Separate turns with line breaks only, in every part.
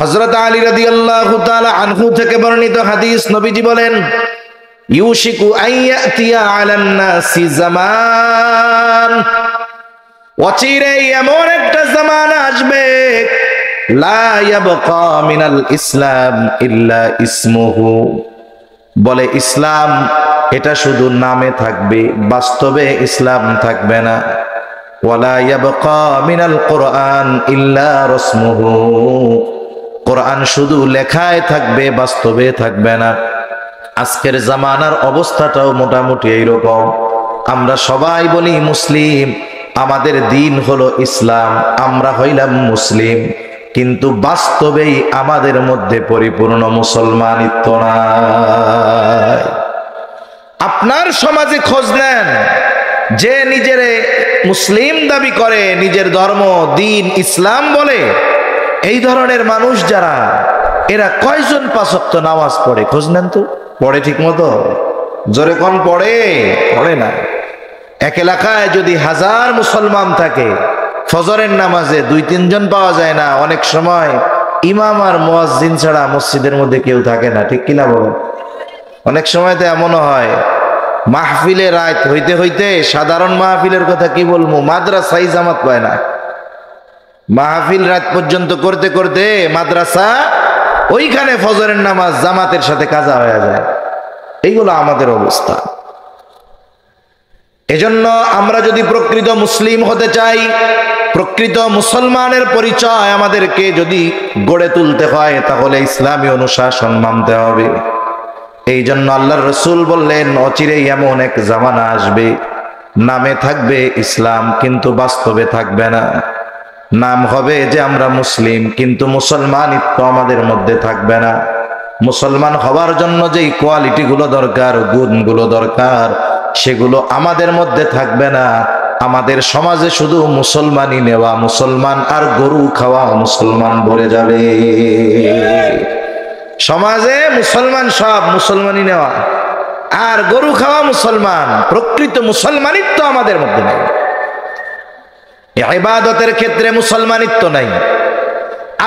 হযরত আলী রাদিয়াল্লাহু তাআলা আনহু থেকে বর্ণিত হাদিস, নবীজি বলেন, ইউশিকু আইয়াতিয়া আলান নাসি জামান, অচিরেই এমন একটা জামানা আসবে, লা ইয়াবকা মিনাল ইসলাম ইল্লা ইসমুহু, বলে ইসলাম এটা শুধু নামে থাকবে, বাস্তবে ইসলাম থাকবে না। ওয়ালা ইয়াবকা মিনাল কুরআন ইল্লা রাসমুহু, কোরআন শুধু লেখায় থাকবে, বাস্তবে থাকবে না। আজকের জামানার অবস্থাটাও মোটামুটি এইরকম। আমরা সবাই বলি মুসলিম, আমাদের দিন হলো ইসলাম, আমরা হইলাম মুসলিম, কিন্তু বাস্তবেই আমাদের মধ্যে পরিপূর্ণ মুসলমানিত্ব নাই। আপনার সমাজে খোঁজ নেন, যে নিজেরে মুসলিম দাবি করে, নিজের ধর্ম দিন ইসলাম বলে, এই ধরনের মানুষ যারা, এরা কয়জন পাঁচ ওয়াক্ত নামাজ পড়ে? খোঁজ নেন তো। পড়ে ঠিক মতো? জোরে কোন পড়ে? পড়ে না। এক এলাকায় যদি 1000 মুসলমান থাকে, ফজরের নামাজে 2-3 জন পাওয়া যায় না। অনেক সময় ইমাম আর মুয়াজ্জিন ছাড়া মসজিদের মধ্যে কেউ থাকে না, ঠিক কিনা বলেন? অনেক সময় তো এমনও হয়, মাহফিলে রাত হইতে হইতে, সাধারণ মাহফিলের কথা কি বলবো, মাদ্রাসায় জামাত পায় না। মাহফিল রাত পর্যন্ত করতে করতে মাদ্রাসা, ওইখানে ফজরের নামাজ জামাতের সাথে কাজা হয়ে যায়। এইগুলো আমাদের অবস্থা। এজন্য আমরা যদি প্রকৃত মুসলিম হতে চাই, প্রকৃত মুসলমানের পরিচয় আমাদেরকে যদি গড়ে তুলতে হয়, তাহলে ইসলামী অনুশাসন মানতে হবে। এই জন্য আল্লাহর রাসূল বললেন, অচিরেই এমন এক জামানা আসবে, নামে থাকবে ইসলাম কিন্তু বাস্তবে থাকবে না। নাম হবে যে আমরা মুসলিম, কিন্তু মুসলমানিত্ব আমাদের মধ্যে থাকবে না। মুসলমান হওয়ার জন্য যেই কোয়ালিটিগুলো দরকার, গুণগুলো দরকার, সেগুলো আমাদের মধ্যে থাকবে না। আমাদের সমাজে শুধু মুসলমানই নেওয়া মুসলমান আর গরু খাওয়া মুসলমান ভরে যাবে। সমাজে মুসলমান, সব মুসলমানই নেওয়া আর গরু খাওয়া মুসলমান। প্রকৃত মুসলমানিত্ব আমাদের মধ্যে নেই। ইবাদতের ক্ষেত্রে মুসলমানিত্ব নাই,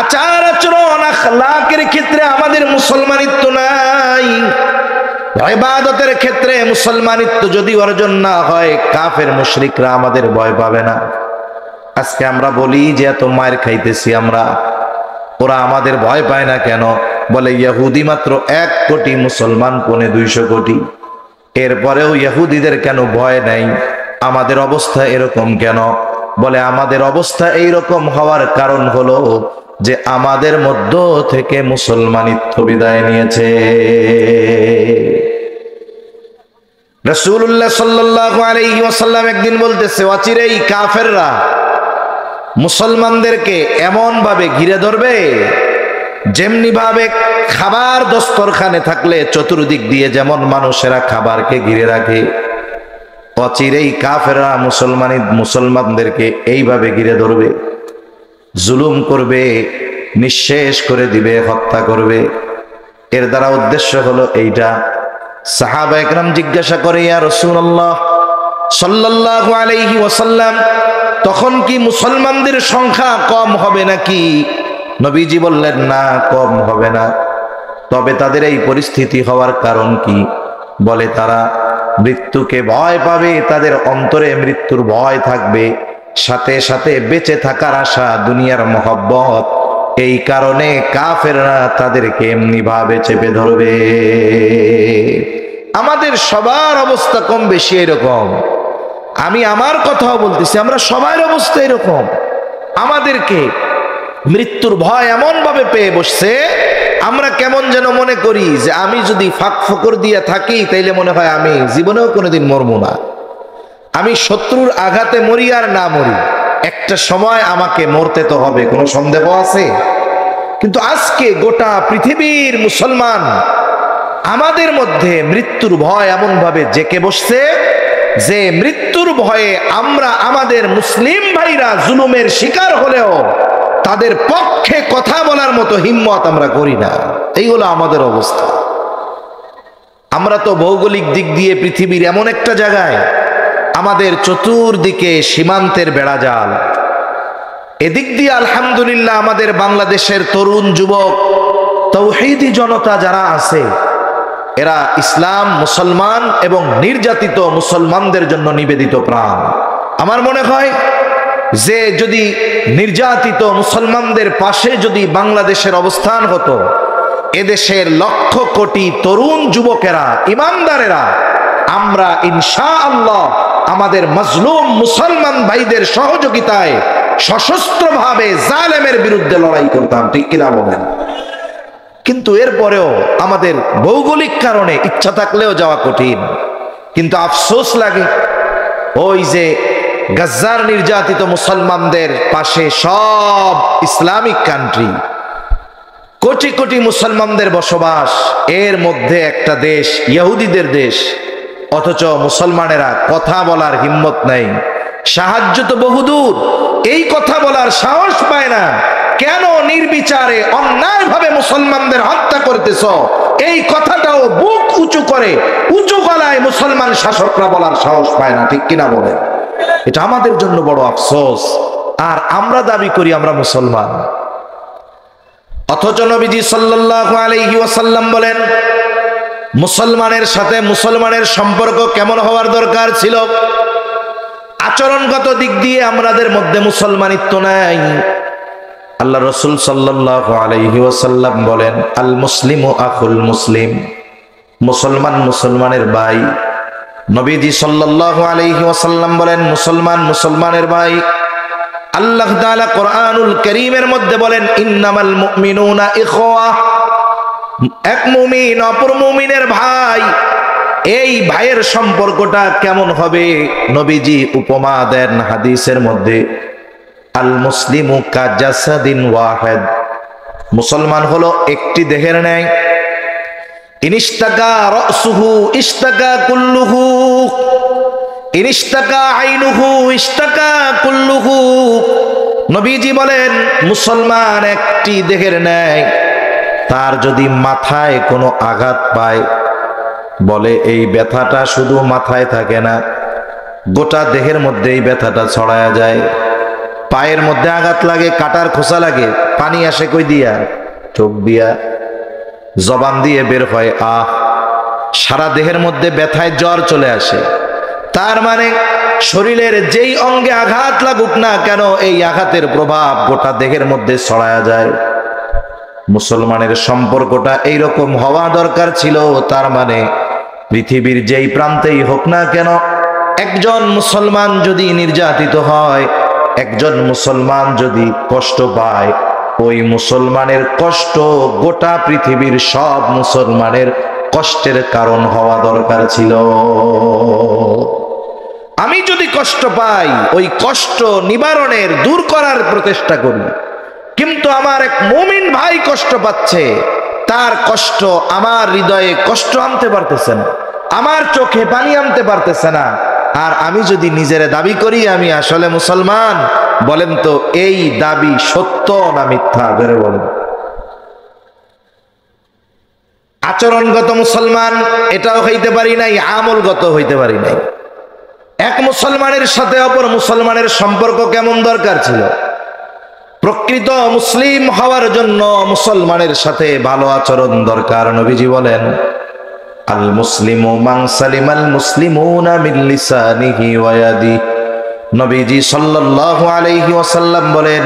আচার আচরণ আখলাকের ক্ষেত্রে আমাদের মুসলমানিত্ব নাই। ইবাদতের ক্ষেত্রে মুসলমানিত্ব যদি অর্জন না হয়, কাফের মুশরিকরা আমাদের ভয় পাবে না। আজকে আমরা বলি যে এত মার খাইতেছি আমরা, ওরা আমাদের ভয় পায় না কেন? বলে ইহুদি মাত্র 1 কোটি, মুসলমান 250 কোটি। এরপরেও ইহুদিদের কেন ভয় নাই? আমাদের অবস্থা এরকম কেন? বলে আমাদের অবস্থা এইরকম হওয়ার কারণ হলো যে আমাদের মধ্য থেকে মুসলমানিত্ব বিদায় নিয়েছে। রাসূলুল্লাহ সাল্লাল্লাহু আলাইহি ওয়াসাল্লাম একদিন বলতেছে, অচিরেই কাফেররা মুসলমানদেরকে এমন ভাবে ঘিরে ধরবে, যেমনি ভাবে খাবার দস্তরখানে থাকলে চতুর্দিক দিয়ে যেমন মানুষেরা খাবারকে ঘিরে রাখে, অচিরেই কাফেররা মুসলমানদেরকে এইভাবে ঘিরে ধরবে, জুলুম করবে, নিঃশেষ করে দিবে, হত্যা করবে। এর দ্বারা উদ্দেশ্য হলো এইটা। সাহাবা একরাম জিজ্ঞাসা করে, ইয়া রাসূলুল্লাহ সাল্লাল্লাহু আলাইহি ওয়াসাল্লাম, তখন কি মুসলমানদের সংখ্যা কম হবে নাকি? নবীজি বললেন, না, কম হবে না। তবে তাদের এই পরিস্থিতি হওয়ার কারণ কি? বলে তারা মৃত্যুকে ভয় পাবে, তাদের অন্তরে মৃত্যুর ভয় থাকবে, সাথে সাথে বেঁচে থাকার আশা, দুনিয়ার মহব্বত। এই কারণে কাফেররা তাদেরকে এমনি ভাবে চেপে ধরবে। আমাদের সবার অবস্থা কম বেশি এরকম। আমি আমার কথাও বলতেছি, আমরা সবার অবস্থা এরকম। আমাদেরকে মৃত্যুর ভয় এমন ভাবে পেয়ে বসছে, আমরা কেমন যেন মনে করি যে আমি যদি ফাঁক ফকর দিয়ে থাকি, তাইলে মনে হয় আমি জীবনেও কোনোদিন মরবো না। আমি শত্রুর আঘাতে মরি আর না মরি, একটা সময় আমাকে মরতে তো হবে, কোনো সন্দেহ আছে? কিন্তু আজকে গোটা পৃথিবীর মুসলমান, আমাদের মধ্যে মৃত্যুর ভয় এমন ভাবে জেকে বসছে যে মৃত্যুর ভয়ে আমরা আমাদের মুসলিম ভাইরা জুলুমের শিকার হলেও তাদের পক্ষে কথা বলার মতো হিম্মত আমরা করি না। এই হলো আমাদের অবস্থা। আমরা তো ভৌগোলিক দিক দিয়ে পৃথিবীর এমন একটা জায়গায়, আমাদের চতুর্দিকে সীমান্তের বেড়াজাল, এদিক দিয়ে আলহামদুলিল্লাহ আমাদের বাংলাদেশের তরুণ যুবক তাওহীদি জনতা যারা আছে, এরা ইসলাম, মুসলমান এবং নির্যাতিত মুসলমানদের জন্য নিবেদিত প্রাণ। আমার মনে হয় যে যদি নির্যাতিত মুসলমানদের পাশে যদি বাংলাদেশের অবস্থান হতো, এদেশের লক্ষ কোটি তরুণ যুবকেরা, ইমানদারেরা, আমরা ইনশাআল্লাহ আমাদের মজলুম মুসলমান ভাইদের সহযোগিতায় সশস্ত্রভাবে জালেমের বিরুদ্ধে লড়াই করতাম, ঠিক কিনা বলেন? কিন্তু এরপরেও আমাদের ভৌগোলিক কারণে ইচ্ছা থাকলেও যাওয়া কঠিন। কিন্তু আফসোস লাগে, ওই যে গাজ্জার নির্যাতিত মুসলমানদের পাশে সব ইসলামিক কান্ট্রি, কোটি কোটি মুসলমানদের বসবাস, এর মধ্যে একটা দেশ ইহুদিদের দেশ, অথচ মুসলমানেরা কথা বলার হিম্মত নাই। সাহায্য তো বহুদূর, এই কথা বলার সাহস পায় না। কেন নির্বিচারে অন্যায়ভাবে মুসলমানদের হত্যা করতেছ, এই কথাটাও বুক উঁচু করে উঁচু গলায় মুসলমান শাসকরা বলার সাহস পায় না, ঠিক কিনা বলেন? এটা আমাদের জন্য বড় আফসোস। আর আমরা দাবি করি আমরা মুসলমান, অথচ নবীজি সাল্লাল্লাহু আলাইহি ওয়াসাল্লাম বলেন মুসলমানের সাথে মুসলমানের সম্পর্ক কেমন হওয়ার দরকার ছিল। আচরণগত দিক দিয়ে আমাদের মধ্যে মুসলমানিত্ব নাই। আল্লাহ রাসূল সাল্লাল্লাহু আলাইহি ওয়াসাল্লাম বলেন আল মুসলিমু আখুল মুসলিম, মুসলমান মুসলমানের ভাই। নবীজি সাল্লাল্লাহু আলাইহি ওয়াসাল্লাম বলেন মুসলমান মুসলমানের ভাই। আল্লাহ তাআলা কোরআনুল কারীমের মধ্যে বলেন ইন্নামাল মুমিনুনা ইখওয়াহ, এক মুমিন অপর মুমিনের ভাই। এই ভাইয়ের সম্পর্কটা কেমন হবে? নবীজি উপমা দেন হাদিসের মধ্যে, আল মুসলিমু কাজাসাদিন ওয়াহিদ, মুসলমান হলো একটি দেহের ন্যায়। ইনিশতাকা রাসুহু ইশতাকা কুল্লুহু, ইনিশতাকা আইনুহু ইশতাকা কুল্লুহু। নবীজি বলেন মুসলমান একটি দেহের ন্যায়, তার যদি মাথায় কোনো আঘাত পায়, বলে এই ব্যথাটা শুধু মাথায় থাকে না, গোটা দেহের মধ্যে এই ব্যথাটা ছড়ায়া যায়। পায়ের মধ্যে আঘাত লাগে, কাটার খোসা লাগে, পানি আসে কই দিয়া? চোখ দিয়া, জবান দিয়ে বের হয় আহ। সারা দেহের মধ্যে ব্যথায় জ্বর চলে আসে। তার মানে শরীরের যেই অঙ্গে আঘাত লাগুক না কেন, এই আঘাতের প্রভাব গোটা দেহের মধ্যে ছড়ায়া যায়। মুসলমানের সম্পর্কটা এইরকম হওয়া দরকার ছিল। তার মানে পৃথিবীর যেই প্রান্তেই হোক না কেন, একজন মুসলমান যদি নির্যাতিত হয়, একজন মুসলমান যদি কষ্ট পায়, ওই মুসলমানের কষ্ট গোটা পৃথিবীর সব মুসলমানের কষ্টের কারণ হওয়া দরকার ছিল। আমি যদি কষ্ট পাই, ওই কষ্ট নিবারণের, দূর করার প্রচেষ্টা করি। কিন্তু আমার এক মুমিন ভাই কষ্ট পাচ্ছে, তার কষ্ট আমার হৃদয়ে কষ্ট আনতে পারতেছে না, আমার চোখে পানি আনতে পারতেছে না। আর আমি যদি নিজের দাবি করি আমি আসলে মুসলমান, বলেন তো এই দাবি সত্য না মিথ্যা? ধরে বলেন। আচরণগত মুসলমান এটাও হইতে পারি নাই, আমলগত হইতে পারি নাই। এক মুসলমানের সাথে অপর মুসলমানের সম্পর্ক কেমন দরকার ছিল? প্রকৃত মুসলিম হওয়ার জন্য মুসলমানের সাথে ভালো আচরণ দরকার। নবীজি বলেন আল মুসলিমু মান সালিমাল মুসলিমুনা মিন লিসানিহি ওয়া ইয়াদিহি। নবীজি সাল্লাল্লাহু আলাইহি ওয়াসাল্লাম বলেন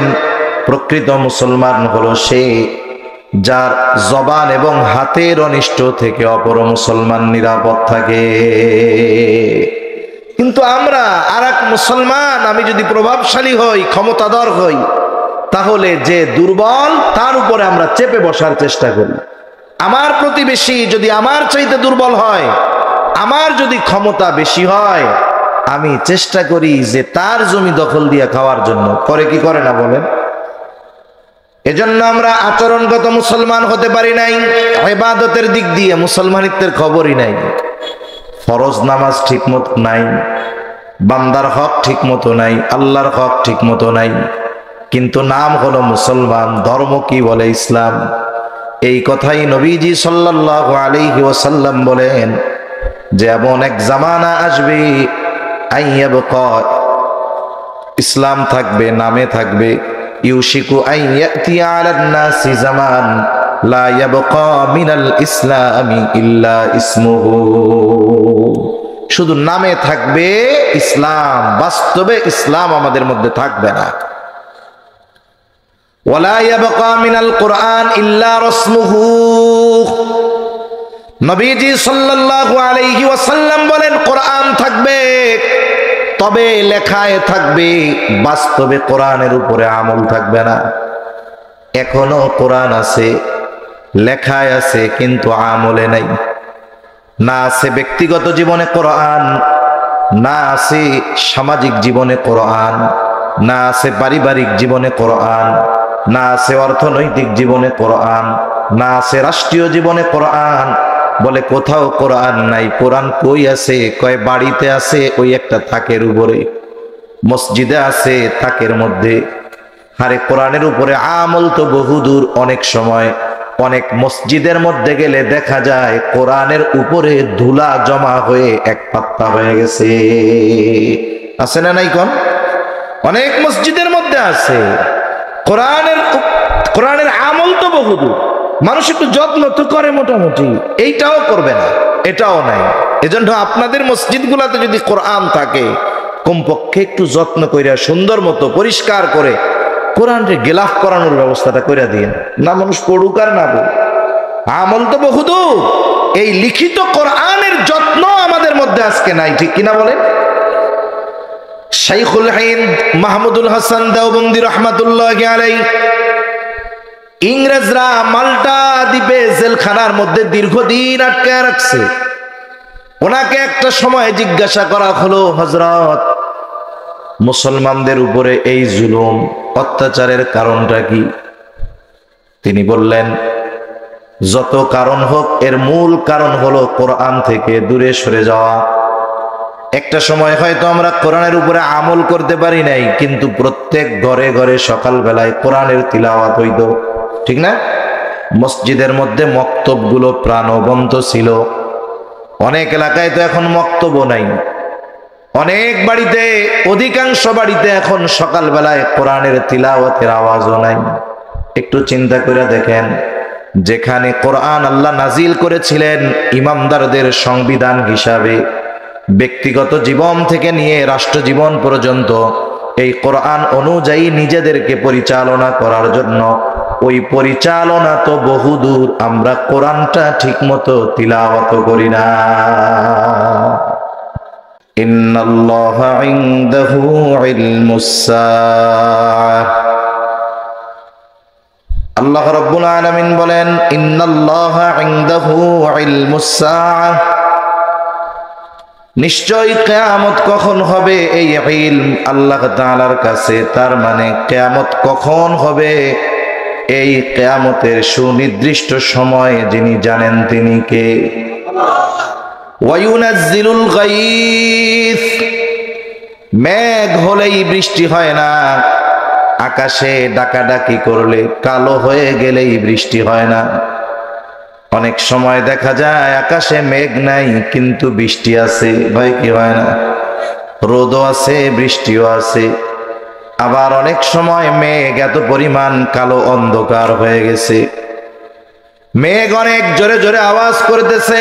প্রকৃত মুসলমান হলো সে যার জবান এবং হাতের অনিষ্ট থেকে অপর মুসলমান নিরাপদ থাকে। কিন্তু আমরা আরেক মুসলমান, আমি যদি প্রভাবশালী হই, ক্ষমতাধর হই, তাহলে যে দুর্বল তার উপরে আমরা চেপে বসার চেষ্টা করি। আমার প্রতিবেশী যদি আমার চাইতে দুর্বল হয়, আমার যদি ক্ষমতা বেশি হয়, আমি চেষ্টা করি যে তার জমি দখল দিয়ে খাওয়ার জন্য। করে কি করে না বলেন? এজন্য আমরা আচরণগত মুসলমান হতে পারি নাই। ইবাদতের দিক দিয়ে মুসলমানিত্বের খবরই নাই। ফরজ নামাজ ঠিক মতো নাই, বান্দার হক ঠিক মতো নাই, আল্লাহর হক ঠিক মতো নাই। কিন্তু নাম হলো মুসলমান, ধর্ম কি বলে? ইসলাম। এই কথাই নবীজি সাল্লাল্লাহু আলাইহি ওয়াসাল্লাম বলেন যে এমন এক জামানা আসবে আইয়াবকা, ইসলাম থাকবে, নামে থাকবে, ইউশিকু আন ইয়াতিয়া আলান নাসি জামান লা ইয়াবকা মিনাল ইসলামি ইল্লা ইসমুহু, শুধু নামে থাকবে ইসলাম, বাস্তবে ইসলাম আমাদের মধ্যে থাকবে না। ওয়ালা ইয়াবকা মিনাল কুরআন ইল্লা রাসমুহু, নবীজি সাল্লাল্লাহু আলাইহি ওয়াসাল্লাম বলেন কোরআন থাকবে, তবে লেখায় থাকবে, বাস্তবে কোরআনের উপরে আমল থাকবে না। এখনো কোরআন আছে, লেখায় আছে, কিন্তু আমলে নাই। না আছে ব্যক্তিগত জীবনে কোরআন, না আছে সামাজিক জীবনে কোরআন, না আছে পারিবারিক জীবনে কোরআন, না আছে অর্থনৈতিক জীবনে কোরআন, না আছে রাষ্ট্রীয় জীবনে কোরআন। বলে কোথাও কোরআন নাই। কোরআন কই আছে? কয় বাড়িতে আছে, ওই একটা থাকের উপরে, মসজিদে আছে থাকের মধ্যে। আরে কোরআনের উপরে আমল তো বহুদূর। অনেক সময় অনেক মসজিদের মধ্যে গেলে দেখা যায় কোরআনের উপরে ধুলা জমা হয়ে এক পাত্তা হয়ে গেছে। আছে না নাই কোন? অনেক মসজিদের মধ্যে আছে। কোরআনের আমল তো বহুদূর, মানুষ একটু যত্ন তো করে মোটামুটি, এইটাও করবে না, এটাও নাই। এজন্য আপনাদের মসজিদগুলোতে যদি কোরআন থাকে, কমপক্ষে একটু যত্ন কইরা সুন্দর মতো পরিষ্কার করে কোরআনকে গিলাফ করানোর ব্যবস্থাটা করে দিন। না মানুষ পড়ুক আর না পড়ুক, আমল তো বহুদূর। এই লিখিত কোরআনের যত্ন আমাদের মধ্যে আজকে নাই, ঠিক কিনা বলেন? শাইখুল হিন্দ মাহমুদুল হাসান দেওবন্দি রাহমাতুল্লাহি আলাইহি, ইংরেজরা মাল্টা দ্বীপে জেলখানার মধ্যে দীর্ঘদিন আটকে রাখছে। ওনাকে একটা সময় জিজ্ঞাসা করা হলো, হযরত, মুসলমানদের উপরে এই জুলুম অত্যাচারের কারণটা কি? তিনি বললেন, যত কারণ হোক, এর মূল কারণ হলো কোরআন থেকে দূরে সরে যাওয়া। একটা সময় হয়তো আমরা কোরআনের উপরে আমল করতে পারি নাই, কিন্তু প্রত্যেক ঘরে ঘরে সকালবেলায় কোরআনের তিলাওয়াত হইত, ঠিক না? মসজিদের মধ্যে মক্তবগুলো প্রাণবন্ত ছিল। অনেক এলাকায় তো এখন মক্তব নাই। অনেক বাড়িতে, অধিকাংশ বাড়িতে এখন সকালবেলায় কোরআনের তিলাওয়াতের আওয়াজও নাই। একটু চিন্তা করে দেখেন, যেখানে কোরআন আল্লাহ নাজিল করেছিলেন ইমামদারদের সংবিধান হিসাবে, ব্যক্তিগত জীবন থেকে নিয়ে রাষ্ট্র জীবন পর্যন্ত এই কোরআন অনুযায়ী নিজেদেরকে পরিচালনা করার জন্য, ওই পরিচালনা তো বহুদূর। আমরা কোরআনটা ঠিক মতো তিলাওয়াত করি না। ইন্নাল্লাহা ইনদাহু ইলমুস সাআহ, আল্লাহ রাব্বুল আলামিন বলেন, ইন্নাল্লাহা ইনদাহু ইলমুস সাআহ, নিশ্চয় কিয়ামত কখন হবে এই ইলম আল্লাহ তাআলার কাছে। তার মানে কিয়ামত কখন হবে, এই কিয়ামতের সুনির্দিষ্ট সময় যিনি জানেন তিনি কে? ওয়ায়ুনাজ্জিলুল গায়থ, মেঘ হলেই বৃষ্টি হয় না। আকাশে ডাকাডাকি করলে, কালো হয়ে গেলেই বৃষ্টি হয় না। অনেক সময় দেখা যায় আকাশে মেঘ নাই কিন্তু বৃষ্টি আছে, হয় কি হয় না? রোদও আছে, বৃষ্টিও আছে। আবার অনেক সময় মেঘ এত পরিমাণ কালো অন্ধকার হয়ে গেছে, মেঘ অনেক জোরে জোরে আওয়াজ করতেছে,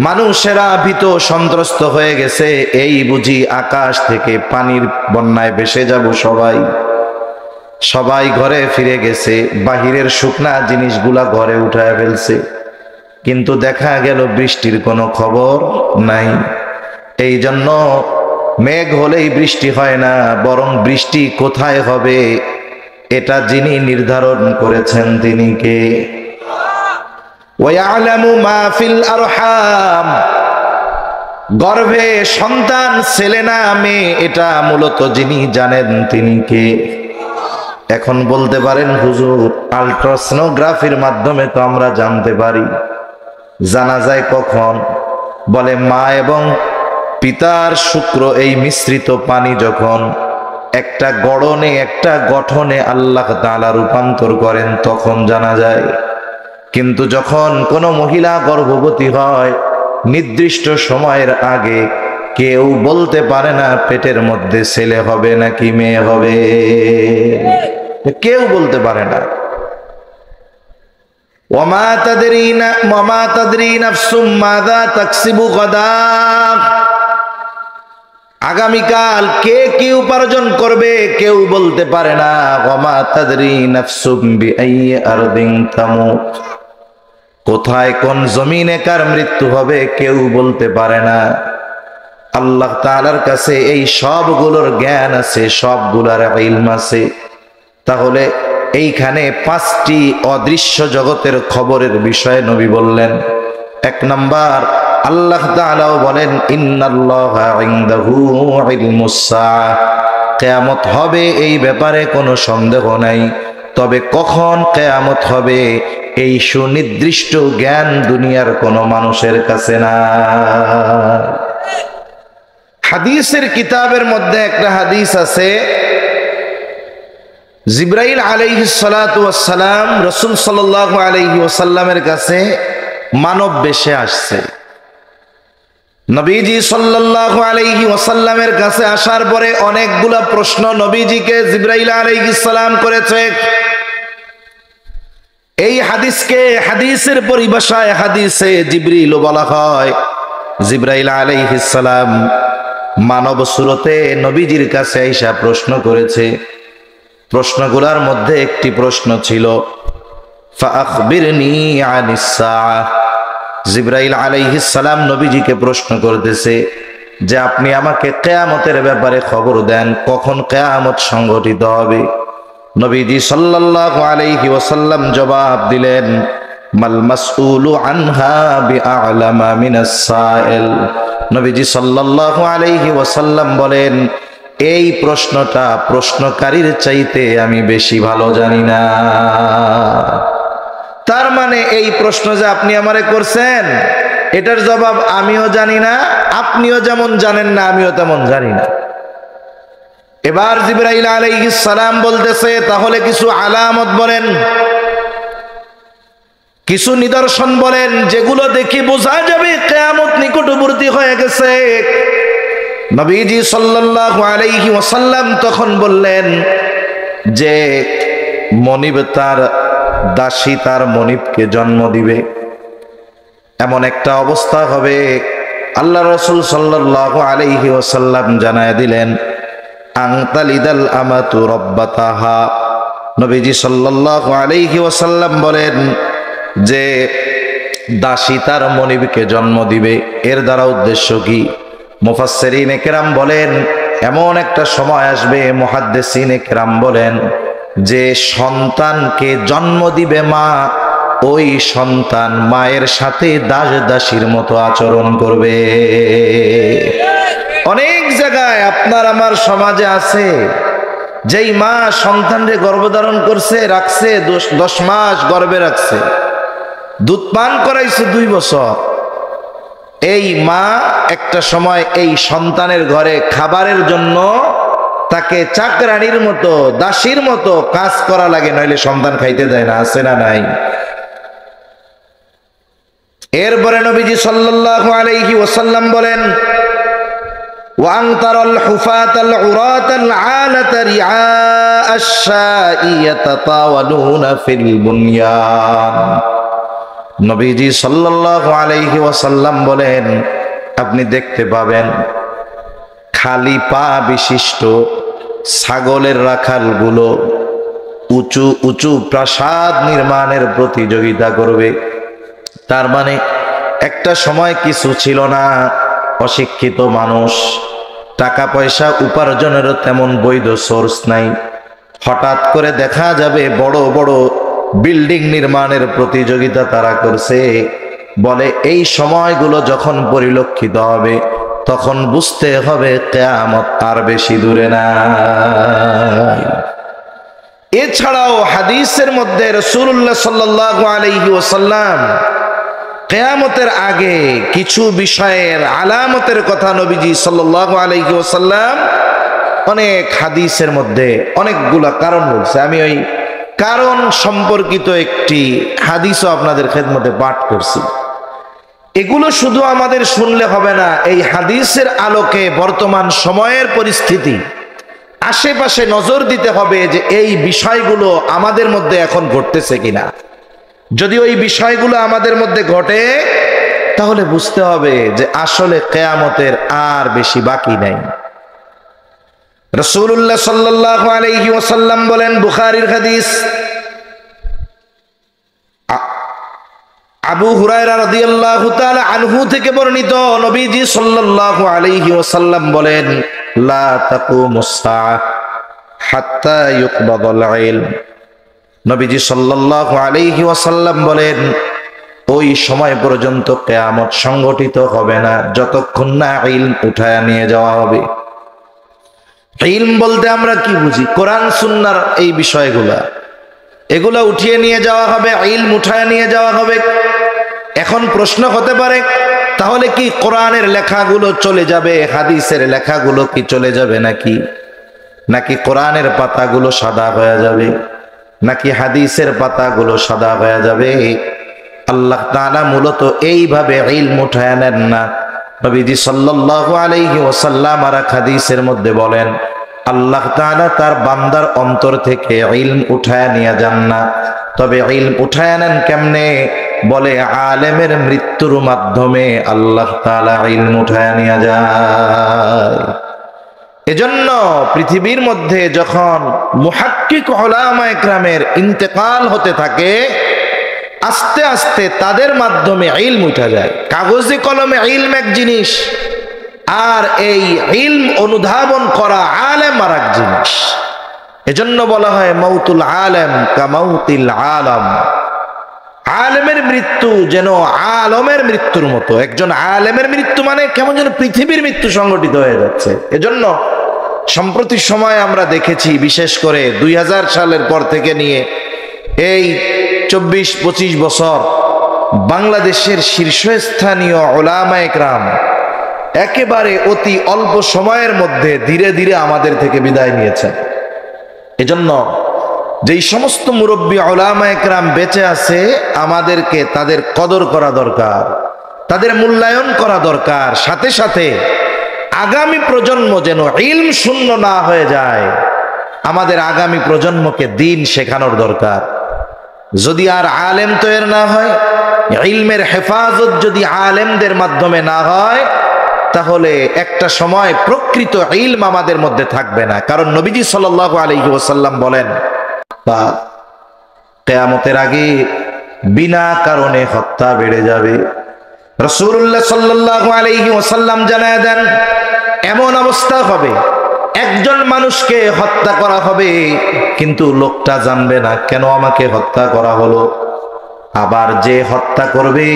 মানুষেরা ভীত সন্ত্রস্ত হয়ে গেছে। এই বুঝি আকাশ থেকে পানির বন্যায় ভেসে যাব সবাই। সবাই ঘরে ফিরে গেছে, বাহিরের শুকনা জিনিসগুলা ঘরে উঠায় ফেলছে, কিন্তু দেখা গেল বৃষ্টির কোনো খবর নাই। এই জন্য মেঘ হলেই বৃষ্টি হয় না, বরং বৃষ্টি কোথায় হবে এটা যিনি নির্ধারণ করেছেন তিনি কে? ওয়ায়ালামু মা ফিল আরহাম, গর্ভে সন্তান ছেলে না মেয়ে, এটা মূলত যিনি জানেন তিনি কে? এখন বলতে পারেন, হুজুর আল্ট্রাসোনোগ্রাফির মাধ্যমে তো আমরা জানতে পারি। জানা যায় কখন? বলে মা এবং পিতার শুক্র এই মিশ্রিত পানি যখন একটা গড়নে, একটা গঠনে আল্লাহ তাআলা রূপান্তর করেন, তখন জানা যায়। কিন্তু যখন কোনো মহিলা গর্ভবতী হয়, নির্দিষ্ট সময়ের আগে কেউ বলতে পারে না পেটের মধ্যে ছেলে হবে নাকি মেয়ে হবে। কেউ বলতে পারে না। ওয়ামা তাদরি নাফসুম মাযা তাকসিবু গাদা, আগামীকাল কে কি উপার্জন করবে কেউ বলতে পারে না। ওয়ামা তাদরি নাফসুম বিআইয়ি আরদিন তামুত, কোথায় কোন জমিনে কার মৃত্যু হবে কেউ বলতে পারে না। আল্লাহ তাআলার কাছে এই সবগুলোর জ্ঞান আছে, সবগুলোর ইলম আছে। তাহলে এইখানে 5টি অদৃশ্য জগতের খবরের বিষয়ে নবী বললেন। 1 নাম্বার, আল্লাহ তাআলাও বলেন ইন্নাল্লাহা ইনদাহু ইলমুস সাআহ, কিয়ামত হবে এই ব্যাপারে কোনো সন্দেহ নাই, তবে কখন কিয়ামত হবে এই সুনির্দিষ্ট জ্ঞান দুনিয়ার কোনো মানুষের কাছে না। হাদিসের কিতাবের মধ্যে একটা হাদিস আছে, জিবরাইল আলাইহিস সালাতু ওয়াস সালাম রাসূল সাল্লাল্লাহু আলাইহি ওয়াসাল্লামের কাছে মানব বেশে আসছে। নবীজি সাল্লাল্লাহু আলাইহি ওয়াসাল্লামের কাছে আসার পরে অনেকগুলা প্রশ্ন নবীজিকে জিবরাইল আলাইহিস সালাম করেছে। এই হাদিসকে হাদিসের পরিভাষায় হাদিসে জিবরিল বলা হয়। জিবরাইল আলাইহিস সালাম মানব সুরতে নবীজির কাছে আইসা প্রশ্ন করেছে। প্রশ্নগুলোর মধ্যে একটি প্রশ্ন ছিল ফাআখবিরনি আনিস সাআহ। জিবরাইল আলাইহিস সালাম নবীজিকে প্রশ্ন করতেছে যে আপনি আমাকে কিয়ামতের ব্যাপারে খবর দেন, কখন কিয়ামত সংঘটিত হবে। নবীজি সাল্লাল্লাহু আলাইহি ওয়াসাল্লাম জবাব দিলেন মাল মাসউলু আনহা বিআলামা মিনাস সাইল। নবীজি সাল্লাল্লাহু আলাইহি ওয়াসাল্লাম বলেন এই প্রশ্নটা প্রশ্নকারীর চাইতে আমি বেশি ভালো জানি না। তার মানে এই প্রশ্ন যে আপনি আমারে করছেন এটার জবাব আমিও জানি না, আপনিও যেমন জানেন না আমিও তেমন জানি না। এবার জিবরাইল আলাইহিস সালাম বলতেছে তাহলে কিছু আলামত বলেন, কিছু নিদর্শন বলেন যেগুলো দেখি বোঝা যাবে কিয়ামত নিকটবর্তী হয়ে গেছে। নবীজি সাল্লাল্লাহু আলাইহি ওয়াসাল্লাম তখন বললেন যে মনিব তার দাসী তার মনিবকে জন্ম দিবে, এমন একটা অবস্থা হবে। আল্লাহ রাসূল সাল্লাল্লাহু আলাইহি ওয়াসাল্লাম জানায় দিলেন আনতালিদাল আমাতু রাব্বাতাহা। নবীজি সাল্লাল্লাহু আলাইহি ওয়াসাল্লাম বলেন যে দাসী তার মনিবকে জন্ম দিবে। এর দ্বারা উদ্দেশ্য কি? মুফাসসিরিনে কেরাম বলেন এমন একটা সময় আসবে, মুহাদ্দিসিনে কেরাম বলেন যে সন্তানকে জন্ম দিবে মা, ওই সন্তান মায়ের সাথে দাস দাসীর মতো আচরণ করবে। অনেক জায়গায় আপনার আমার সমাজে আছে যেই মা সন্তানকে গর্ভধারণ করছে, রাখছে 10 মাস গর্ভে রাখছে, দুধ পান করাইছে 2 বছর। এই মা একটা সময় এই সন্তানের ঘরে খাবারের জন্য তাকে চাকরানির মতো দাসীর মতো কাজ করা লাগে, নইলে সন্তান খাইতে দেয় না। আছে না নাই? এরপরে নবীজি সাল্লাল্লাহু আলাইহি ওয়াসাল্লাম বলেন ওয়ান তারাল হুফাতাল উরাতাল আলাতা রিআ আশ-শাই ইয়াতাতাওয়ালুনা ফিল বুনয়ান। নবীজি সাল্লাল্লাহু আলাইহি ওয়াসাল্লাম বলেন আপনি দেখতে পাবেন খালি পা বিশিষ্ট ছাগলের রাখালগুলো উঁচু উঁচু প্রাসাদ নির্মাণের প্রতিযোগিতা করবে। তার মানে একটা সময় কিছু ছিল না, অশিক্ষিত মানুষ, টাকা পয়সা উপার্জনেরও তেমন বৈধ সোর্স নাই। হঠাৎ করে দেখা যাবে বড় বড় বিল্ডিং নির্মাণের প্রতিযোগিতা তারা করছে। বলে এই সময়গুলো যখন পরিলক্ষিত হবে তখন বুঝতে হবে কিয়ামত আর বেশি দূরে না। এছাড়াও হাদিসের মধ্যে রাসূলুল্লাহ সাল্লাল্লাহু আলাইহি ওয়াসাল্লাম কিয়ামতের আগে কিছু বিষয়ের আলামতের কথা নবীজি সাল্লাল্লাহু আলাইহি ওয়াসাল্লাম অনেক হাদিসের মধ্যে অনেকগুলা কারণ বলছে। আমি ওই কারণ সম্পর্কিত একটি হাদিসও আপনাদের খেদমতে পাঠ করছি। এগুলো শুধু আমাদের শুনলে হবে না, এই হাদিসের আলোকে বর্তমান সময়ের পরিস্থিতি আশেপাশে নজর দিতে হবে যে এই বিষয়গুলো আমাদের মধ্যে এখন ঘটতেছে কিনা। যদি ওই বিষয়গুলো আমাদের মধ্যে ঘটে তাহলে বুঝতে হবে যে আসলে কিয়ামতের আর বেশি বাকি নাই। রাসূলুল্লাহ সাল্লাল্লাহু আলাইহি ওয়াসাল্লাম বলেন, বুখারীর হাদিস, আবু হুরায়রা রাদিয়াল্লাহু তাআলা আনহু থেকে বর্ণিত, নবীজি সাল্লাল্লাহু আলাইহি ওয়াসাল্লাম বলেন, লা তাকুমুস সাআহ হাত্তা ইউকবাদাল ইলম। নবীজি সাল্লাল্লাহু আলাইহি ওয়াসাল্লাম বলেন, ওই সময় পর্যন্ত কিয়ামত সংগঠিত হবে না যতক্ষণ না ইলম উঠায় নিয়ে যাওয়া হবে। ইলম বলতে আমরা কি বুঝি? কোরআন সুন্নাহর এই বিষয়গুলা, এগুলা উঠিয়ে নিয়ে যাওয়া হবে, ইলম উঠায় নিয়ে যাওয়া হবে। এখন প্রশ্ন হতে পারে, তাহলে কি কোরআনের লেখাগুলো চলে যাবে, হাদিসের লেখাগুলো কি চলে যাবে নাকি কোরআনের পাতাগুলো সাদা হয়ে যাবে, নাকি হাদিসের পাতাগুলো সাদা হয়ে যাবে? আল্লাহ তাআলা মূলত এইভাবে ইলম উঠায় নেন না। নবীজি সাল্লাল্লাহু আলাইহি ওয়াসাল্লাম আর হাদিসের মধ্যে বলেন, আল্লাহ তাআলা তার বান্দার অন্তর থেকে ইলম উঠায় নিয়ে যান না। তবে ইলম উঠায় নেন কেমনে? বলে আলেমের মৃত্যুর মাধ্যমে আল্লাহ তাআলা ইলম উঠায় নিয়ে যায়। এজন্য পৃথিবীর মধ্যে যখন মুহাক্কিক উলামায়ে কেরামের ইন্তেকাল হতে থাকে, আস্তে আস্তে তাদের মাধ্যমে ইলম উঠা যায়। কাগজে কলমে ইলম এক জিনিস, আর এই ইলম অনুধাবন করা আলেম আর এক জিনিস। এজন্য বলা হয় মাউতুল আলেম কামাউতিল আলম। আলেমের মৃত্যু যেন আলমের মৃত্যুর মতো। একজন আলেমের মৃত্যু মানে কেমন যেন পৃথিবীর মৃত্যু সংগঠিত হয়ে যাচ্ছে। এজন্য সম্প্রতি সময় আমরা দেখেছি, বিশেষ করে 2000 সালের পর থেকে নিয়ে এই 24-25 বছর বাংলাদেশের শীর্ষস্থানীয় উলামায়ে কেরাম একেবারে অতি অল্প সময়ের মধ্যে ধীরে ধীরে আমাদের থেকে বিদায় নিয়েছেন। এজন্য যেই সমস্ত মুরব্বী উলামায়ে কেরাম বেঁচে আছে, আমাদেরকে তাদের কদর করা দরকার, তাদের মূল্যায়ন করা দরকার। সাথে সাথে আগামী প্রজন্ম যেন ইলম শূন্য না হয়ে যায়, আমাদের আগামী প্রজন্মকে দ্বীন শেখানোর দরকার। যদি আর আলেম তৈরি না হয়, ইলমের হেফাজত যদি আলেমদের মাধ্যমে না হয়, তাহলে একটা সময় প্রকৃত ইলম আমাদের মধ্যে থাকবে না। কারণ নবীজি সাল্লাল্লাহু আলাইহি ওয়াসাল্লাম বলেন, কিয়ামতের আগে বিনা কারণে হত্যা বেড়ে যাবে। রাসূলুল্লাহ সাল্লাল্লাহু আলাইহি ওয়াসাল্লাম জানায় দেন, এমন অবস্থা হবে, একজন মানুষকে হত্যা করা হবে কিন্তু লোকটা জানবে না কেন আমাকে হত্যা করা হলো। আবার যে হত্যা করবে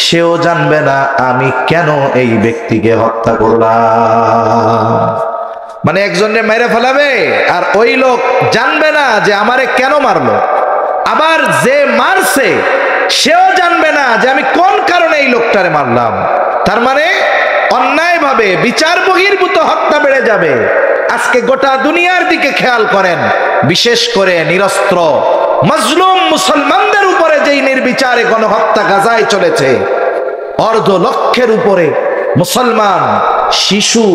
সেও জানবে না আমি কেন এই ব্যক্তিকে হত্যা করলাম। মানে একজনের মেরে ফেলাবে আর ওই লোক জানবে না যে আমারে কেন মারলো। আবার যে মারছে সেও জানবে না যে আমি কোন কারণে এই লোকটারে মারলাম। তার মানে অন্যায়ভাবে বিচার বহির্ভূত হত্যা বেড়ে যাবে। আজকে গোটা দুনিয়ার দিকে খেয়াল করেন, বিশেষ করে নিরস্ত্র মাজলুম মুসলমানদের উপরে যেই নির্বিচারে গণহত্যা গাজায় চলেছে, অর্ধ লক্ষের উপরে মুসলমান, শিশু,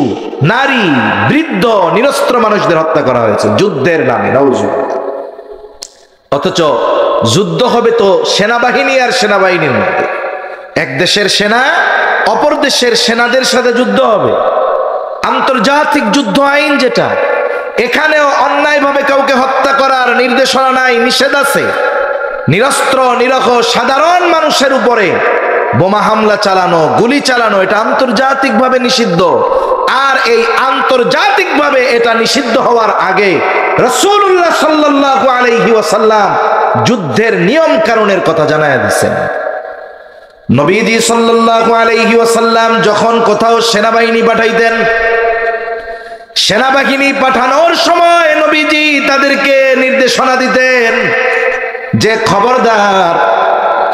নারী, বৃদ্ধ, নিরস্ত্র মানুষদের হত্যা করা হয়েছে যুদ্ধের নামে। অথচ যুদ্ধ হবে তো সেনাবাহিনী আর সেনাবাহিনীর মধ্যে। এক দেশের সেনা অপর দেশের সেনাদের সাথে যুদ্ধ হবে। আন্তর্জাতিক যুদ্ধ আইন যেটা, এখানেও অন্যায়ভাবে কাউকে হত্যা করার নির্দেশনা নাই, নিষেধ আছে। নিরস্ত্র নিরহ সাধারণ মানুষের উপরে বোমা হামলা চালানো, গুলি চালানো, এটা আন্তর্জাতিকভাবে নিষিদ্ধ। আর এই আন্তর্জাতিকভাবে এটা নিষিদ্ধ হওয়ার আগে রাসূলুল্লাহ সাল্লাল্লাহু আলাইহি ওয়াসাল্লাম যুদ্ধের নিয়ম কানুনের কথা জানায় দিয়েছেন। নবীজি সাল্লাল্লাহু আলাইহি ওয়াসাল্লাম যখন কোথাও সেনাবাহিনী পাঠাইতেন, সেনাবাহিনী পাঠানোর সময় নবীজি তাদেরকে নির্দেশনা দিতেন যে খবরদার,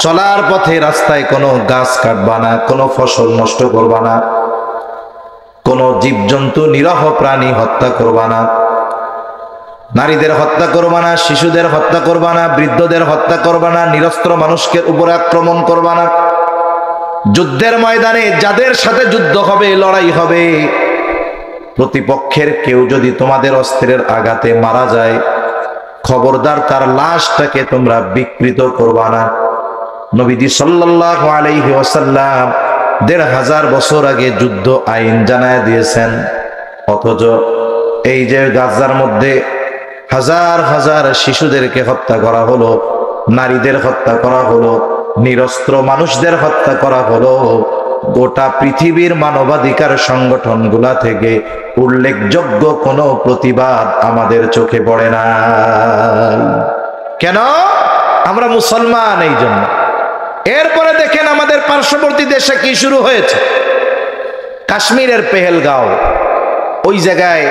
চলার পথে রাস্তায় কোনো গাছ কাটবা না, কোনো ফসল নষ্ট করবা না, কোনো জীবজন্তু নিরহ প্রাণী হত্যা করবা না, নারীদের হত্যা করবা না, শিশুদের হত্যা করবা না, বৃদ্ধদের হত্যা করবা না, নিরস্ত্র মানুষকে উপরে আক্রমণ করবা না। যুদ্ধের ময়দানে যাদের সাথে যুদ্ধ হবে, লড়াই হবে, প্রতিপক্ষের কেউ যদি তোমাদের অস্ত্রের আঘাতে মারা যায়, খবরদার তার লাশটাকে তোমরা বিকৃত করবা না। নবীজি সাল্লাল্লাহু আলাইহি ওয়াসাল্লাম ১৫০০ বছর আগে যুদ্ধ আইন জানায় দিয়েছেন, অথচ এই যে গাজার মধ্যে হাজার হাজার শিশুদেরকে হত্যা করা হলো, নারীদের হত্যা করা হলো, নিরস্ত্র মানুষদের হত্যা করা হলো, গোটা পৃথিবীর মানবাধিকার সংগঠনগুলা থেকে উল্লেখযোগ্য কোনো প্রতিবাদ আমাদের চোখে পড়ে না। কেন? আমরা মুসলমান, এই জন্য। এরপরে দেখেন আমাদের পার্শ্ববর্তী দেশে কি শুরু হয়েছে। কাশ্মীরের পেহেলগাঁও, ওই জায়গায়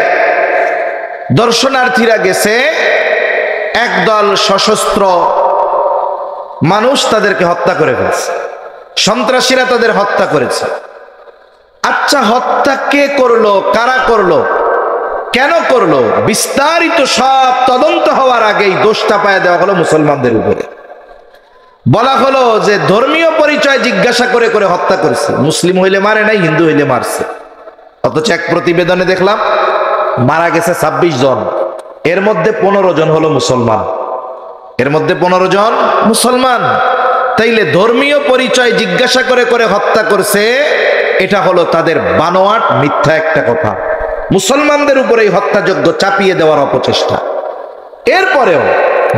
দর্শনার্থীরা গেছে, একদল সশস্ত্র মানুষ তাদেরকে হত্যা করে ফেলছে, সন্ত্রাসীরা তাদের হত্যা করেছে। আচ্ছা, হত্যা কে করলো, কারা করলো, কেন করলো, বিস্তারিত সব তদন্ত হওয়ার আগেই দোষ চাপায়া দেওয়া হলো মুসলমানদের উপরে। বলা হলো যে ধর্মীয় পরিচয় জিজ্ঞাসা করে করে হত্যা করেছে, মুসলিম হইলে মারে নাই, হিন্দু হইলে মারছে। অথচ এক প্রতিবেদনে দেখলাম মারা গেছে ২৬ জন, এর মধ্যে ১৫ জন হলো মুসলমান, এর মধ্যে ১৫ জন মুসলমান। তাইলে ধর্মীয় পরিচয় জিজ্ঞাসা করে করে হত্যা করছে, এটা হলো তাদের বানোয়াট মিথ্যা একটা কথা, মুসলমানদের উপরে এই হত্যাযজ্ঞ চাপিয়ে দেওয়ার অপচেষ্টা। এরপরেও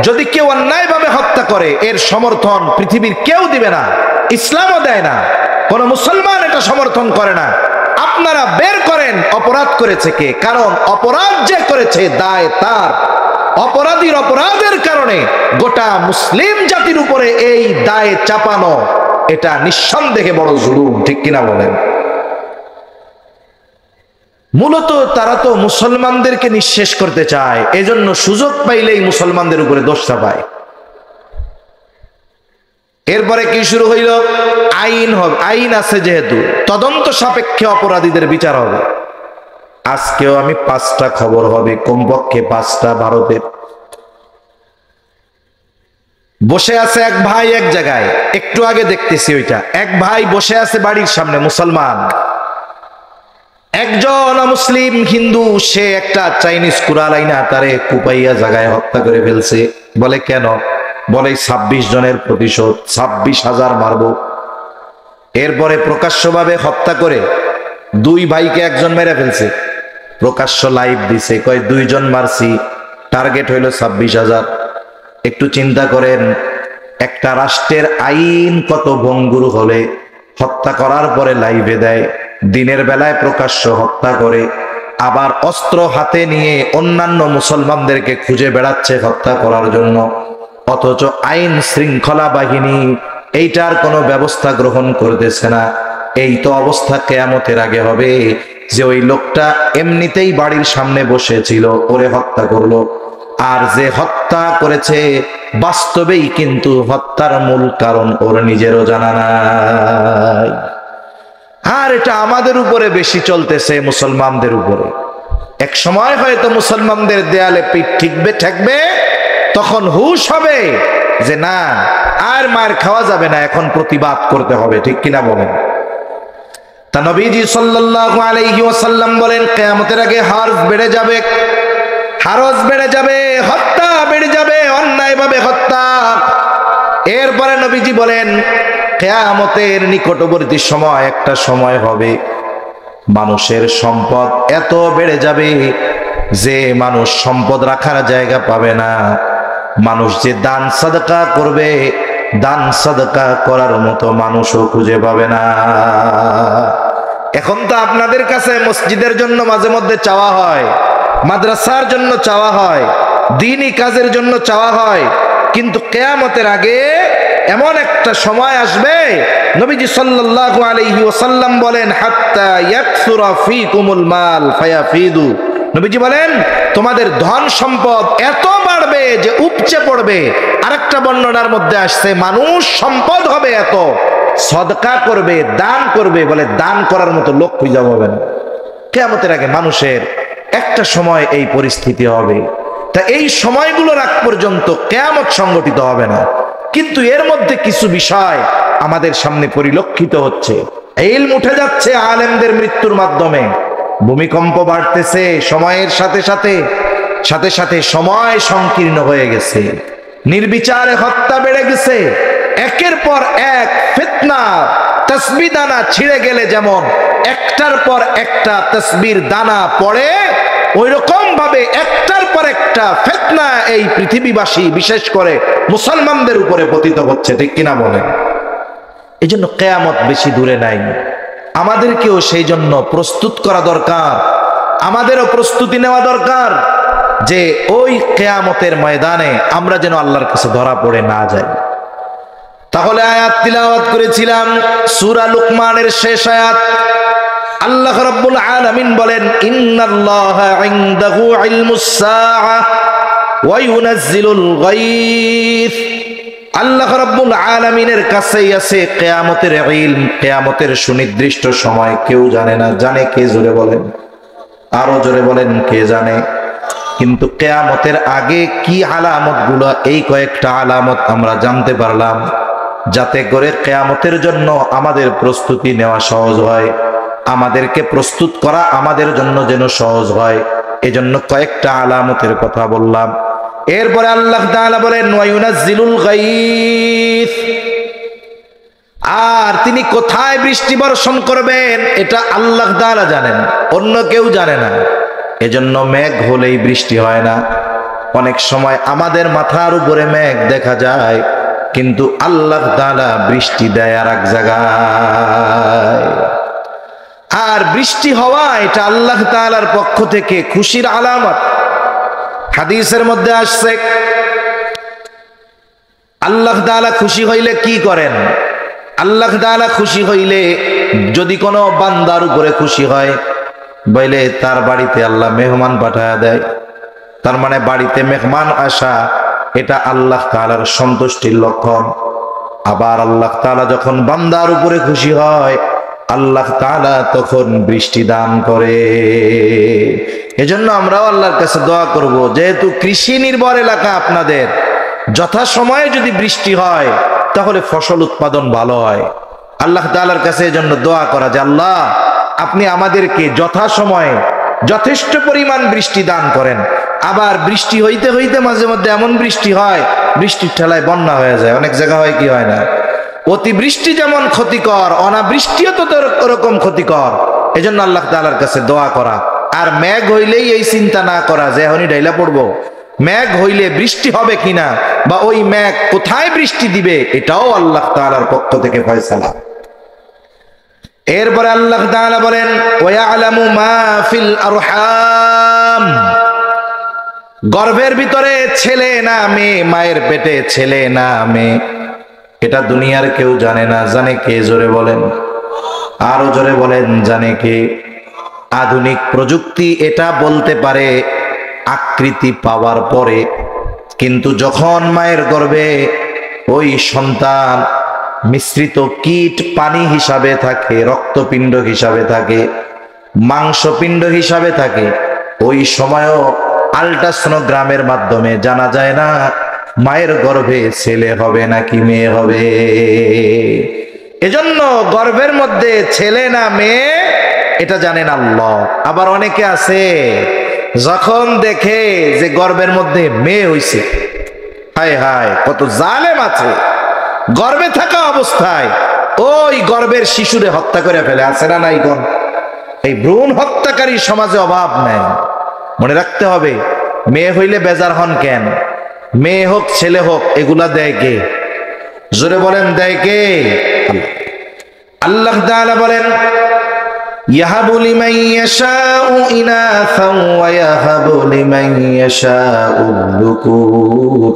যদি কেউ অন্যায়ভাবে হত্যা করে, এর সমর্থন পৃথিবীর কেউ দিবে না, ইসলামও দেয় না, কোন মুসলমান এটা সমর্থন করে না। আপনারা বের করেন অপরাধ করেছে কে, কারণ অপরাধ যে করেছে দায় তার। অপরাধীর অপরাধের কারণে গোটা মুসলিম জাতির উপরে এই দায় চাপানো, এটা নিঃসন্দেহে বড় জুলুম, ঠিক কিনা বলেন? মূলত তারা তো মুসলমানদেরকে নিঃশেষ করতে চায়, এজন্য সুযোগ পাইলেই মুসলমানদের উপরে দোষ চাপায়। এরপরে কি শুরু হইল? আইন হবে, আইন আছে যেহেতু তদন্ত সাপেক্ষে অপরাধীদের বিচার হবে। আজকেও আমি ৫টা খবর হবে, কমপক্ষে ৫টা ভারতের। বসে আছে এক ভাই এক জায়গায়, একটু আগে দেখতেছি ওইটা, এক ভাই বসে আছে বাড়ির সামনে, মুসলমান, একজন মুসলিম হিন্দু, সে একটা চাইনিজ কুড়াল আইনা তারে কুপাইয়া জায়গায় হত্যা করে ফেলছে। বলে কেন? বলে ২৬ জনের প্রতিশোধ, ২৬,০০০ মারবো। এরপরে প্রকাশ্যভাবে হত্যা করে ২ ভাইকে একজন মেরে ফেলছে, প্রকাশ্য লাইভ দিছে, কয় ২ জন মারছি, টার্গেট হইল ২৬,০০০। একটু চিন্তা করেন, একটা রাষ্ট্রের আইন কত ভঙ্গুর হলে হত্যা করার পরে লাইভে দেয়, দিনের বেলায় প্রকাশ্য হত্যা করে, আবার অস্ত্র হাতে নিয়ে অন্যান্য মুসলমানদেরকে খুঁজে বেড়াচ্ছে হত্যা করার জন্য। অথচ আইন শৃঙ্খলা বাহিনী এইটার কোনো ব্যবস্থা গ্রহণ করতেছে না। এই তো অবস্থা কিয়ামতের আগে হবে, যে ওই লোকটা এমনিতেই বাড়ির সামনে বসেছিল, ওরে হত্যা করলো, আর যে হত্যা করেছে বাস্তবেই কিন্তু হত্যার মূল কারণ ওর নিজেরও জানা নাই। আর এটা আমাদের উপরে বেশি চলতেছে, মুসলমানদের উপরে। এক সময় হয়তো মুসলমানদের দেয়ালে পিঠ ঠেকবে, তখন হুঁশ হবে যে না, আর মার খাওয়া যাবে না, এখন প্রতিবাদ করতে হবে, ঠিক কিনা বলেন? তা নবীজি সাল্লাল্লাহু আলাইহি ওয়াসাল্লাম বলেন, কিয়ামতের আগে হারজ বেড়ে যাবে, হারজ বেড়ে যাবে, হত্যা বেড়ে যাবে, অন্যায়ভাবে হত্যা। এরপরে নবীজি বলেন, কিয়ামতের নিকটবর্তী সময় একটা সময় হবে, মানুষের সম্পদ এত বেড়ে যাবে যে মানুষ সম্পদ রাখার জায়গা পাবে না। মানুষ যে দান সাদকা করবে, দান সাদকা করার মতো মানুষও খুঁজে পাবে না। এখন তো আপনাদের কাছে মসজিদের জন্য মাঝে মধ্যে চাওয়া হয়, মাদ্রাসার জন্য চাওয়া হয়, দ্বীনি কাজের জন্য চাওয়া হয়, কিন্তু কিয়ামতের আগে এমন একটা সময় আসবে, নবীজি সাল্লাল্লাহু আলাইহি ওয়াসাল্লাম বলেন, হাত্তা ইয়াকসুরা ফীকুমুল মাল ফায়াফিদু। নবীজি বলেন, তোমাদের ধন সম্পদ এত বাড়বে যে উপচে পড়বে। আরেকটা বর্ণনার মধ্যে আসছে, মানুষ সম্পদ হবে এত, সদকা করবে, দান করবে, বলে দান করার মতো লোক খুঁজে পাবে না। কিয়ামতের আগে মানুষের একটা সময় এই পরিস্থিতি হবে। তা এই সময়গুলোর আগ পর্যন্ত কিয়ামত সংগঠিত হবে না, কিন্তু এর মধ্যে কিছু বিষয় আমাদের সামনে পরিলক্ষিত হচ্ছে। ইলম উঠে যাচ্ছে আলেমদের মৃত্যুর মাধ্যমে, ভূমিকম্প বাড়তেছে, সময়ের সাথে সাথে সময় সংকীর্ণ হয়ে গেছে, নির্বিচারে হত্যা বেড়ে গেছে, একের পর এক ফিতনা। তাসবিহ দানা ছিঁড়ে গেলে যেমন একটার পর একটা তাসবির দানা পড়ে, ওই রকম ভাবে একটার পর একটা ফিতনা এই পৃথিবীবাসী বিশেষ করে মুসলমানদের উপরে পতিত হচ্ছে, ঠিক কিনা বলেন? এই জন্য কিয়ামত বেশি দূরে নাই, আমাদেরকেও সেই জন্য প্রস্তুত করা দরকার, আমাদেরও প্রস্তুতি নেওয়া দরকার যে ওই কিয়ামতের ময়দানে আমরা যেন আল্লাহর কাছে ধরা পড়ে না যাই। তাহলে আয়াত তিলাওয়াত করেছিলাম সূরা লুকমানের শেষ আয়াত। আল্লাহ রাব্বুল আলামিন বলেন, ইন্নাল্লাহা ইনদাহু ইলমুস সাআহ ওয়া ইউনাজ্জিলুল গায়থ। আল্লাহ রাব্বুল আলামিনের কাছেই আছে কিয়ামতের ইলম, কিয়ামতের সুনির্দিষ্ট সময় কেউ জানে না। জানে কে? জোরে বলেন, আরো জোরে বলেন, কে জানে? কিন্তু কিয়ামতের আগে কি আলামতগুলো, এই কয়েকটা আলামত আমরা জানতে পারলাম, যাতে করে কিয়ামতের জন্য আমাদের প্রস্তুতি নেওয়া সহজ হয়, আমাদেরকে প্রস্তুত করা আমাদের জন্য যেন সহজ হয়। এজন্য কয়েকটা আলামতের কথা বললাম। এরপরে আল্লাহ তাআলা বলেন, ওয়া ইউনাজ্জিলুল গায়থ। আর তিনি কোথায় বৃষ্টি বর্ষণ করবেন এটা আল্লাহ তাআলা জানেন, অন্য কেউ জানে না। এজন্য মেঘ হলেই বৃষ্টি হয় না। অনেক সময় আমাদের মাথার উপরে মেঘ দেখা যায়, কিন্তু আল্লাহ তাআলা বৃষ্টি দেয় আর এক জায়গায়। আর বৃষ্টি হওয়া এটা আল্লাহ তাআলার পক্ষ থেকে খুশির আলামত। হাদিসের মধ্যে আসছে, আল্লাহ তাআলা খুশি হইলে কি করেন? আল্লাহ তাআলা খুশি হইলে, যদি কোনো বান্দার উপরে খুশি হয়, বলে তার বাড়িতে আল্লাহ মেহমান পাঠায় দেয়। তার মানে বাড়িতে মেহমান আসা এটা আল্লাহ তাআলার সন্তুষ্টির লক্ষণ। আবার আল্লাহ তাআলা যখন বান্দার উপরে খুশি হয়, আল্লাহ তাআলা তখন বৃষ্টি দান করে। এজন্য আমরাও আল্লাহর কাছে দোয়া করব, যেহেতু কৃষি নির্ভর এলাকা আপনাদের, যথাসময়ে যদি বৃষ্টি হয় তাহলে ফসল উৎপাদন ভালো হয়। আল্লাহ তাআলার কাছে এজন্য দোয়া করা যে আল্লাহ আপনি আমাদেরকে যথাসময়ে যথেষ্ট পরিমাণ বৃষ্টি দান করেন। আবার বৃষ্টি হইতে হইতে মাঝে মধ্যে এমন বৃষ্টি হয়, বৃষ্টির ঠেলায় বন্যা হয়ে যায়। অনেক জায়গা হয় কি হয় না? অতিবৃষ্টি যেমন ক্ষতিকর, অনাবৃষ্টিও তো ওরকম ক্ষতিকর। এজন্য আল্লাহ তাআলার কাছে দোয়া করা। আর মেঘ হইলেই এই চিন্তা না করা যে এখনই ঢাইলা পড়বো। মেঘ হইলে বৃষ্টি হবে কিনা বা ওই মেঘ কোথায় বৃষ্টি দিবে, এটাও আল্লাহ তাআলার পক্ষ থেকে ফয়সালা। এরপরে আল্লাহ তাআলা বলেন, ওয়া ইয়ালামু মা ফিল আরহাম। গর্ভের ভিতরে ছেলে না মেয়ে, মায়ের পেটে ছেলে না মেয়ে, এটা দুনিয়ার কেউ জানে না। জানে কে? জোরে বলেন, আরো জোরে বলেন, জানে কে? আধুনিক প্রযুক্তি এটা বলতে পারে আকৃতি পাওয়ার পরে, কিন্তু যখন মায়ের গর্ভে ওই সন্তান মিশ্রিত কীট পানি হিসাবে থাকে, রক্তপিণ্ড হিসাবে থাকে, মাংসপিণ্ড হিসাবে থাকে, ওই সময়ও আল্ট্রাসোনোগ্রামের মাধ্যমে জানা যায় না মায়ের গর্ভে ছেলে হবে নাকি মেয়ে হবে। এজন্য গর্ভের মধ্যে ছেলে না মেয়ে এটা জানেন আল্লাহ। আবার অনেকে আছে যখন দেখে যে গর্ভের মধ্যে মেয়ে হইছে, হায় হায় কত জালেম আছে, গর্ভে থাকা অবস্থায় ওই গর্ভের শিশুরে হত্যা করে ফেলে। আছে না নাই কোন? এই ভ্রূণ হত্যাকারী সমাজে অভাব নাই। মনে রাখতে হবে, মেয়ে হইলে বেজার হন কেন? মেয়ে হোক ছেলে হোক, এগুলা দেয় কে? জোরে বলেন, দেয় কে? আল্লাহ তাআলা বলেন, ইয়াহাবু লিমান ইয়াশাউ ইনাসান ওয়া ইয়াহাবু লিমান ইয়াশাউ যুকুর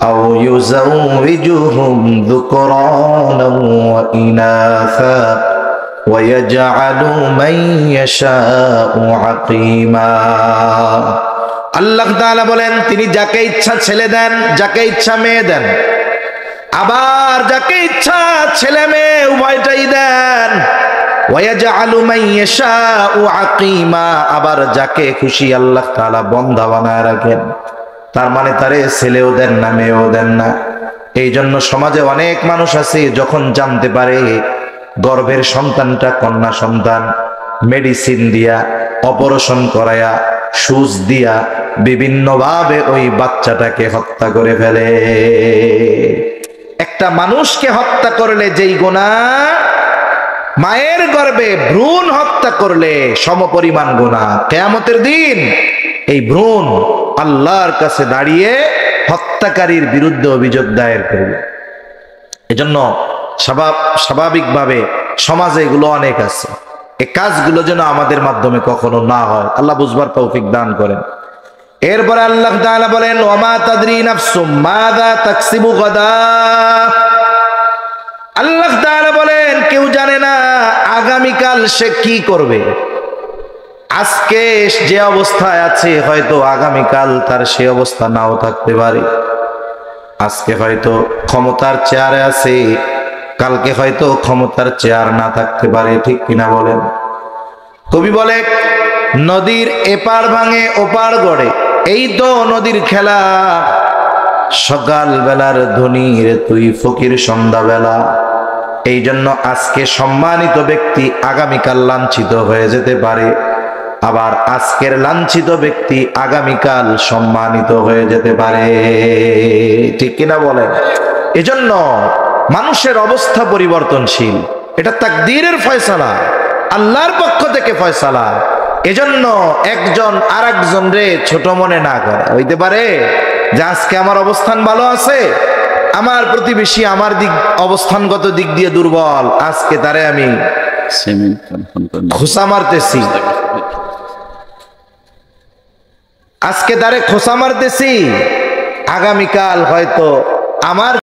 আও ইউযাউযুহুম যুকরানান ওয়া ইনাসা ওয়া ইয়াজআলু মান ইয়াশাউ আকীমা। আল্লাহ তাআলা বলেন, তিনি যাকে ইচ্ছা ছেলে দেন, যাকে ইচ্ছা মেয়ে দেন, আবার যাকে ইচ্ছা ছেলে মেয়ে উভয়টাই দেন। ওয়ায়াজআলু মান ইয়াশাউ আকীমা, আবার যাকে খুশি আল্লাহ তাআলা বন্ধা বানায় রাখেন। তার মানে তারে ছেলেও দেন না, মেয়েও দেন না। এই জন্য সমাজে অনেক মানুষ আছে যখন জানতে পারে গর্ভের সন্তানটা কন্যা সন্তান, মেডিসিন দিয়া, অপারেশন করায়া, সুচ দিয়া বিভিন্নভাবে ওই বাচ্চাটাকে হত্যা করে ফেলে। একটা মানুষকে হত্যা করলে যেই গুনাহ, মায়ের গর্ভে ভ্রূণ হত্যা করলে সমপরিমাণ গুনাহ। কিয়ামতের দিন এই ভ্রূণ আল্লাহর কাছে দাঁড়িয়ে হত্যাকারীর বিরুদ্ধে অভিযোগ দায়ের করবে। এজন্য স্বাভাবিকভাবে সমাজে এগুলো অনেক আছে। এই কাজগুলো যেন আমাদের মাধ্যমে কখনো না হয়, আল্লাহ বুঝবার তৌফিক দান করেন। এরপরে আল্লাহ তাআলা বলেন, ওয়ামা তাদরি নাফসুম মাযা তাকসিবু গাদা। আল্লাহ তাআলা বলেন, কেউ জানে না আগামীকাল সে কি করবে। আজকে যে অবস্থায় আছে হয়তো আগামীকাল তার সে অবস্থা নাও থাকতে পারে। আজকে হয়তো ক্ষমতার চেয়ারে আছে, কালকে হয়তো ক্ষমতার চেয়ার না থাকতে পারে, ঠিক কিনা বলেন? কবি বলে, নদীর এপার ভাঙে ওপার গড়ে, এই তো নদীর খেলা। সকাল বেলার ধনীর তুই ফকির সন্ধ্যাবেলা। এই জন্য আজকে সম্মানিত ব্যক্তি আগামীকাল লাঞ্ছিত হয়ে যেতে পারে, আবার আজকের লাঞ্ছিত ব্যক্তি আগামীকাল সম্মানিত হয়ে যেতে পারে, ঠিক কিনা বলেন? এজন্য মানুষের অবস্থা পরিবর্তনশীল, এটা তাকদীরের ফয়সালা, আল্লাহর পক্ষ থেকে ফয়সালা। এজন্য একজন আর একজন রে ছোট মনে না করে। হইতে পারে যে আজকে আমার অবস্থান ভালো আছে, আমার প্রতিবেশী আমার অবস্থানগত দিক দিয়ে দুর্বল, আজকে তারে আমি খোসা মারতেছি, আজকে তারে খোসা মারতেছি, আগামীকাল হয়তো আমার